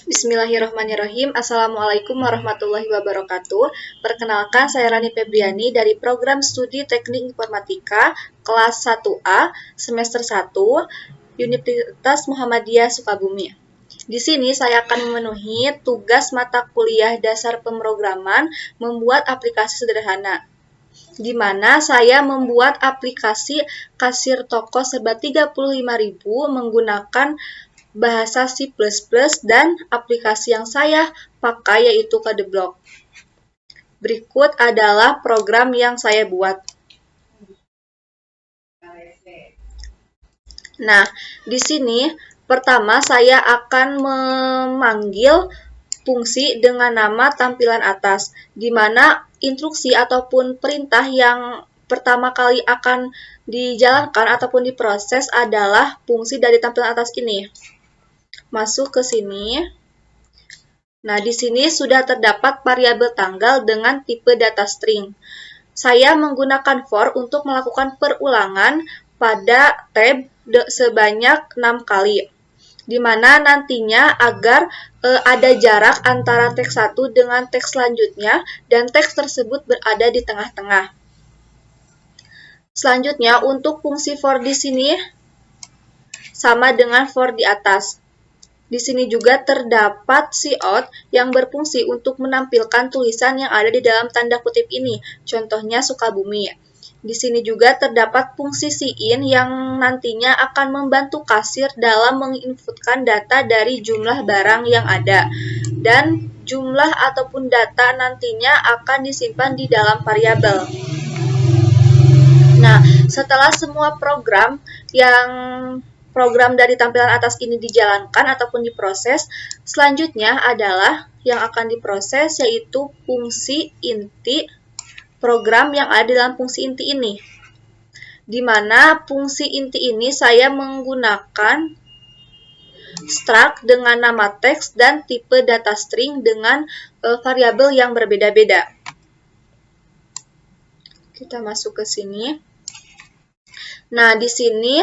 Bismillahirrahmanirrahim. Assalamualaikum warahmatullahi wabarakatuh. Perkenalkan, saya Rani Febriani dari Program Studi Teknik Informatika kelas 1A semester 1 Universitas Muhammadiyah Sukabumi. Di sini saya akan memenuhi tugas mata kuliah dasar pemrograman membuat aplikasi sederhana, di mana saya membuat aplikasi kasir toko serba 35.000 menggunakan bahasa C++ dan aplikasi yang saya pakai yaitu Codeblock. Berikut adalah program yang saya buat. Nah, di sini pertama saya akan memanggil fungsi dengan nama tampilan atas, di mana instruksi ataupun perintah yang pertama kali akan dijalankan ataupun diproses adalah fungsi dari tampilan atas ini. Masuk ke sini. Nah, di sini sudah terdapat variabel tanggal dengan tipe data string. Saya menggunakan for untuk melakukan perulangan pada tab sebanyak 6 kali. Di mana nantinya agar ada jarak antara teks 1 dengan teks selanjutnya dan teks tersebut berada di tengah-tengah. Selanjutnya, untuk fungsi for di sini sama dengan for di atas. Di sini juga terdapat cout yang berfungsi untuk menampilkan tulisan yang ada di dalam tanda kutip ini, contohnya Sukabumi. Di sini juga terdapat fungsi cin yang nantinya akan membantu kasir dalam menginputkan data dari jumlah barang yang ada. Dan jumlah ataupun data nantinya akan disimpan di dalam variabel. Nah, setelah semua program dari tampilan atas ini dijalankan ataupun diproses, selanjutnya adalah yang akan diproses yaitu fungsi inti program yang ada dalam fungsi inti ini. Di mana fungsi inti ini saya menggunakan struct dengan nama teks dan tipe data string dengan variabel yang berbeda-beda. Kita masuk ke sini. Nah, di sini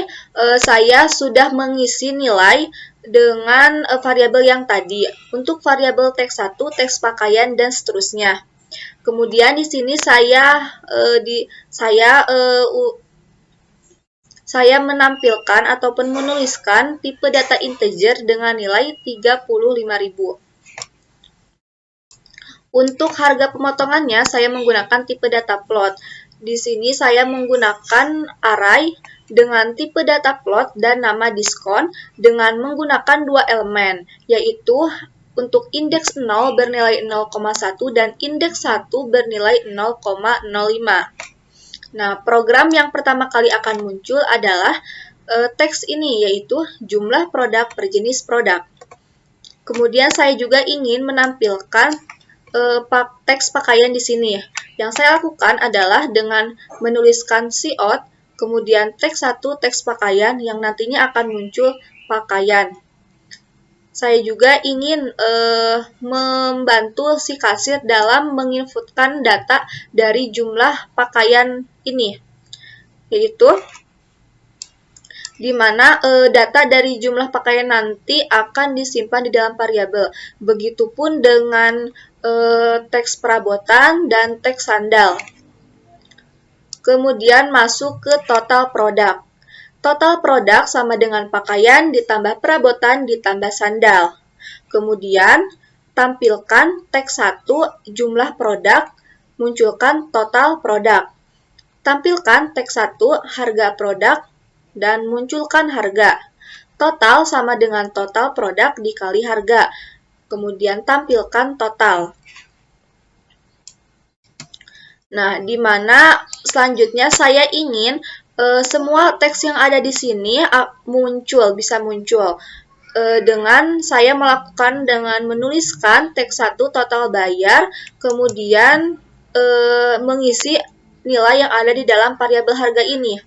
saya sudah mengisi nilai dengan variabel yang tadi. Untuk variabel teks 1, teks pakaian, dan seterusnya. Kemudian di sini saya menampilkan ataupun menuliskan tipe data integer dengan nilai 35.000. Untuk harga pemotongannya saya menggunakan tipe data float. Di sini saya menggunakan array dengan tipe data float dan nama diskon dengan menggunakan dua elemen, yaitu untuk indeks 0 bernilai 0,1 dan indeks 1 bernilai 0,05. Nah, program yang pertama kali akan muncul adalah teks ini, yaitu jumlah produk per jenis produk. Kemudian saya juga ingin menampilkan teks pakaian di sini. Yang saya lakukan adalah dengan menuliskan cout, kemudian teks 1 teks pakaian yang nantinya akan muncul pakaian. Saya juga ingin membantu si kasir dalam menginputkan data dari jumlah pakaian ini, yaitu di mana data dari jumlah pakaian nanti akan disimpan di dalam variabel. Begitupun dengan teks perabotan dan teks sandal. Kemudian masuk ke total produk. Total produk sama dengan pakaian ditambah perabotan ditambah sandal. Kemudian tampilkan teks 1 jumlah produk, munculkan total produk. Tampilkan teks 1 harga produk dan munculkan harga. Total sama dengan total produk dikali harga. Kemudian tampilkan total. Nah, di mana selanjutnya saya ingin semua teks yang ada di sini bisa muncul dengan saya melakukan dengan menuliskan teks 1 total bayar, kemudian mengisi nilai yang ada di dalam variabel harga ini.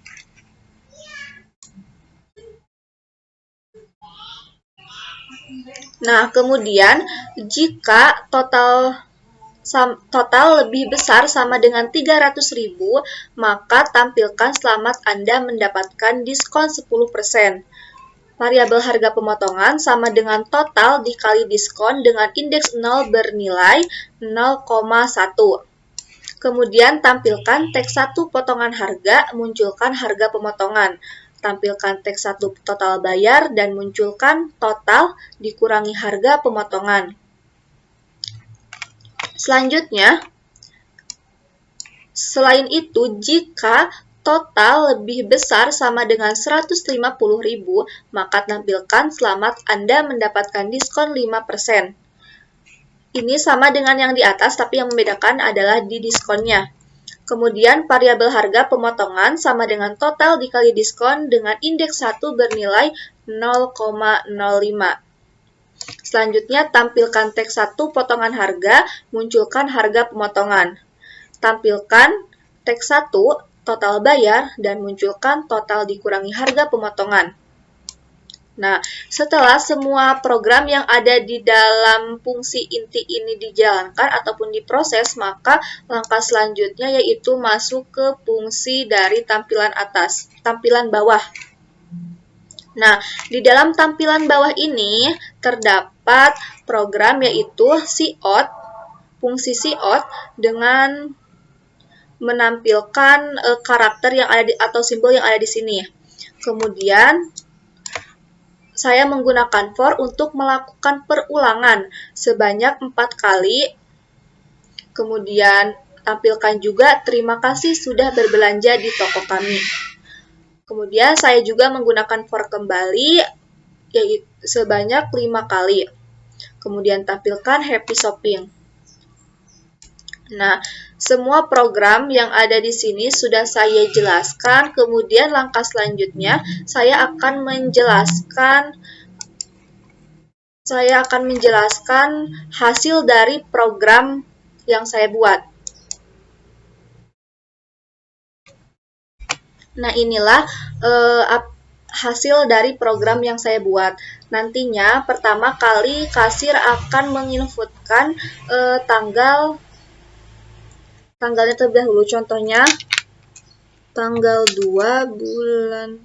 Nah, kemudian jika total lebih besar sama dengan 300.000, maka tampilkan selamat Anda mendapatkan diskon 10%. variabel harga pemotongan sama dengan total dikali diskon dengan indeks 0 bernilai 0,1. Kemudian tampilkan teks 1 potongan harga, munculkan harga pemotongan. Tampilkan teks 1 total bayar dan munculkan total dikurangi harga pemotongan. Selanjutnya, selain itu, jika total lebih besar sama dengan 150.000, maka tampilkan selamat Anda mendapatkan diskon 5%. Ini sama dengan yang di atas, tapi yang membedakan adalah di diskonnya. Kemudian variabel harga pemotongan sama dengan total dikali diskon dengan indeks 1 bernilai 0,05. Selanjutnya, tampilkan teks 1 potongan harga, munculkan harga pemotongan. Tampilkan teks 1 total bayar dan munculkan total dikurangi harga pemotongan. Nah, setelah semua program yang ada di dalam fungsi inti ini dijalankan ataupun diproses, maka langkah selanjutnya yaitu masuk ke fungsi dari tampilan atas, tampilan bawah. Nah, di dalam tampilan bawah ini terdapat program yaitu cout, fungsi cout dengan menampilkan karakter yang ada atau simbol yang ada di sini. Kemudian saya menggunakan for untuk melakukan perulangan sebanyak 4 kali. Kemudian tampilkan juga terima kasih sudah berbelanja di toko kami. Kemudian saya juga menggunakan for kembali yaitu sebanyak 5 kali. Kemudian tampilkan happy shopping. Nah, semua program yang ada di sini sudah saya jelaskan. Kemudian langkah selanjutnya saya akan menjelaskan hasil dari program yang saya buat. Nah, inilah hasil dari program yang saya buat. Nantinya pertama kali kasir akan menginputkan tanggalnya terlebih dahulu, contohnya tanggal 2 bulan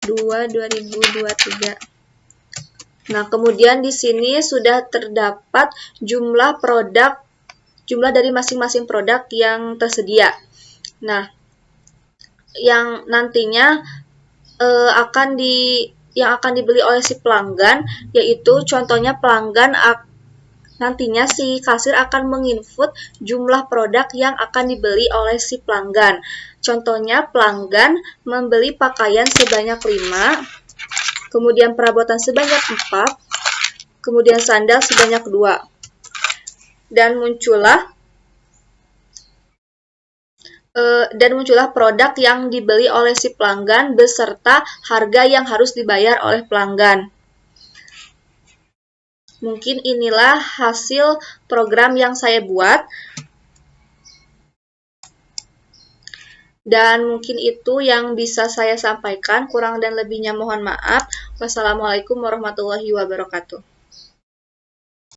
2 2023. Nah, kemudian di sini sudah terdapat jumlah dari masing-masing produk yang tersedia. Nah, yang nantinya akan dibeli oleh si pelanggan, yaitu contohnya pelanggan nantinya si kasir akan menginput jumlah produk yang akan dibeli oleh si pelanggan. Contohnya pelanggan membeli pakaian sebanyak 5, kemudian perabotan sebanyak 4, kemudian sandal sebanyak 2. Dan muncullah produk yang dibeli oleh si pelanggan beserta harga yang harus dibayar oleh pelanggan. Mungkin inilah hasil program yang saya buat. Dan mungkin itu yang bisa saya sampaikan. Kurang dan lebihnya mohon maaf. Wassalamualaikum warahmatullahi wabarakatuh.